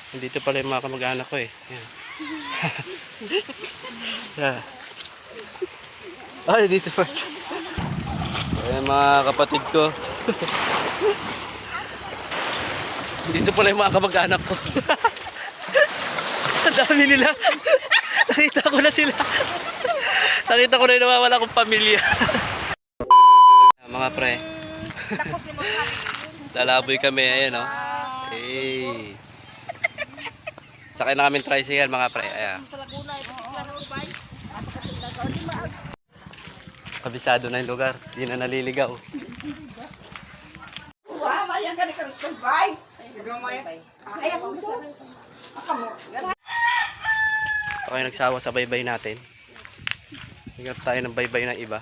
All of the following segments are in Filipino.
Nandito pala yung mga kamag-anak ko eh. Yan. Yeah. Ay, dito pa. Ayan mga kapatid ko. Dito pala yung mga kamag-anak ko. Ang dami nila. Nakita ko na sila. Nakita ko na yung nawawala kong pamilya. Mga pre. Lalaboy kami. Ayan o. Hey. Sakay na kami tricycle mga pre. Ayan. Kabisado na yung lugar. Di na naliligaw. Okay, nagsawa sa baybay natin. Higap tayo ng baybay ng iba.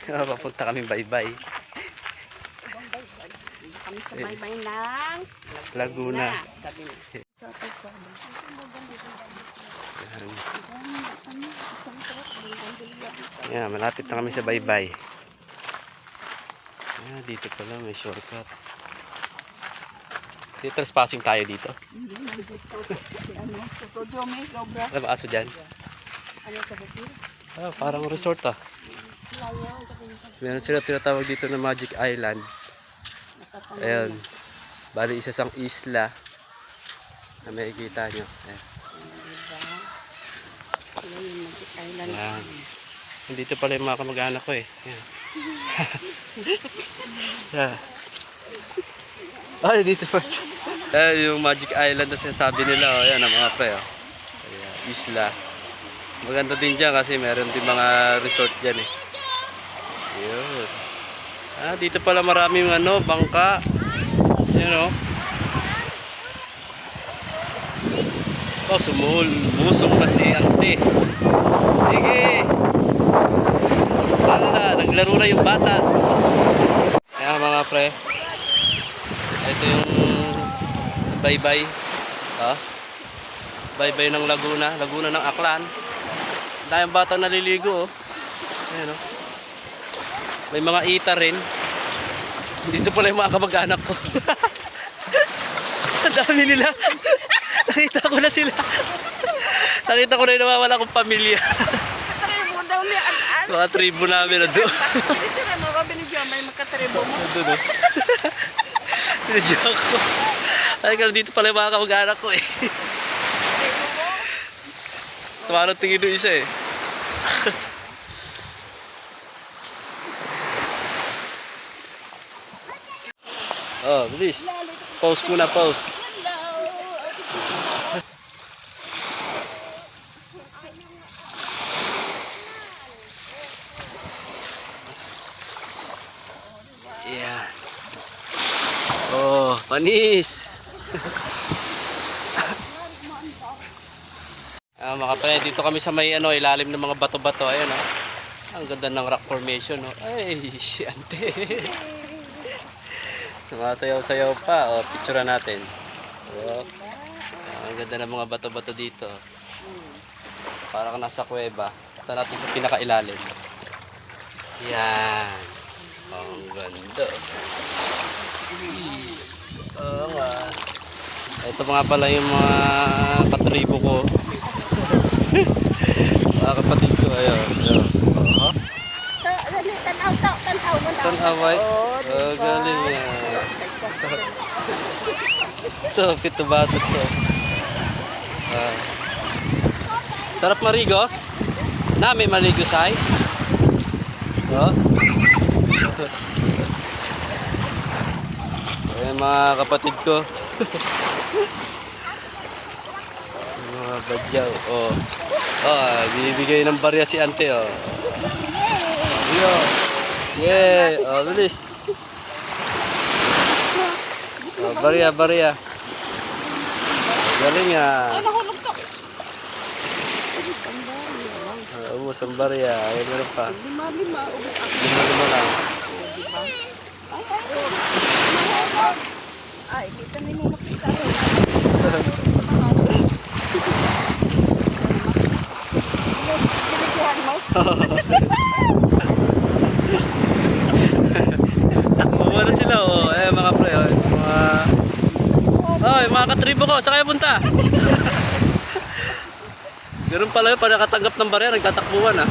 Papunta kami baybay. Kami sa baybay ng Laguna. Yan, malapit na kami sa baybay. Dito pala may shortcut. Trespassing tayo dito. Alam mo aso dyan? Parang resort ah. Meron sila tinatawag dito na Magic Island. Ayun. Bali isa sang isla na makikita nyo. Ayan. Dito pala yung mga kamag-anak ko eh. Ayan. Yeah. Ay, dito pa. Yung Magic Island na sinasabi nila. Oh. Ayan ang mga pre. Oh. Ayan, isla. Maganda din dyan kasi meron din mga resort dyan eh. Yun. Dito pala maraming bangka. Ayan o. Oh, busong na si ante. Sige. Naglaro na yung bata. Ayan mga pre. Ito yung baybay. Baybay ng Laguna. Laguna ng Aklan. Dahil bata naliligo. Ayan o. May mga ita rin. Dito pala yung mga kamag-anak ko. Ang dami nila. Nakita ko na sila. Nakita ko na yung nawawala kong pamilya. tribo daw ni An-An. Mga tribo namin na doon. Dito na mo, Robin ni Jomay, magkatribo mo. Doon o. Sinadyoke ko. Ay, dito pala yung mga kamag-anak ko eh. Sumarang tingin doon isa eh. Oh, bilis. Pause ko na, pause. Yeah. Oh, panis. Mga pre, dito kami sa may ilalim ng mga bato-bato. Ayun oh. Ang ganda ng rock formation oh. Ay, si ante. Sumasayaw-sayaw pa. O, picture natin. O, ang ganda ng mga bato-bato dito. Parang nasa kuweba. Ito natin sa pinakailalim. Yan. Ang ganda. Angas. Ito mga pala yung mga katribo ko. Mga kapatid ko. Ayun. Tanaway. Galing yan. Ito, pito bato to. Sarap marigos. May maligos ay. Ayan mga kapatid ko. Mga badyaw. Bibigay ng barya si ante. Yeah, bilis. Barya. Galing yan. Nahulog to. Ubus ang barya. Ayun meron pa. Lima, ubus ako. Lima lang. Ay, kita na mo makita. Takbo na sila oh. Mga Ay, mga katribo ko, saan kayo punta? Ganun pala yun, pag nakatanggap ng barya, nagtatakbuhan ah.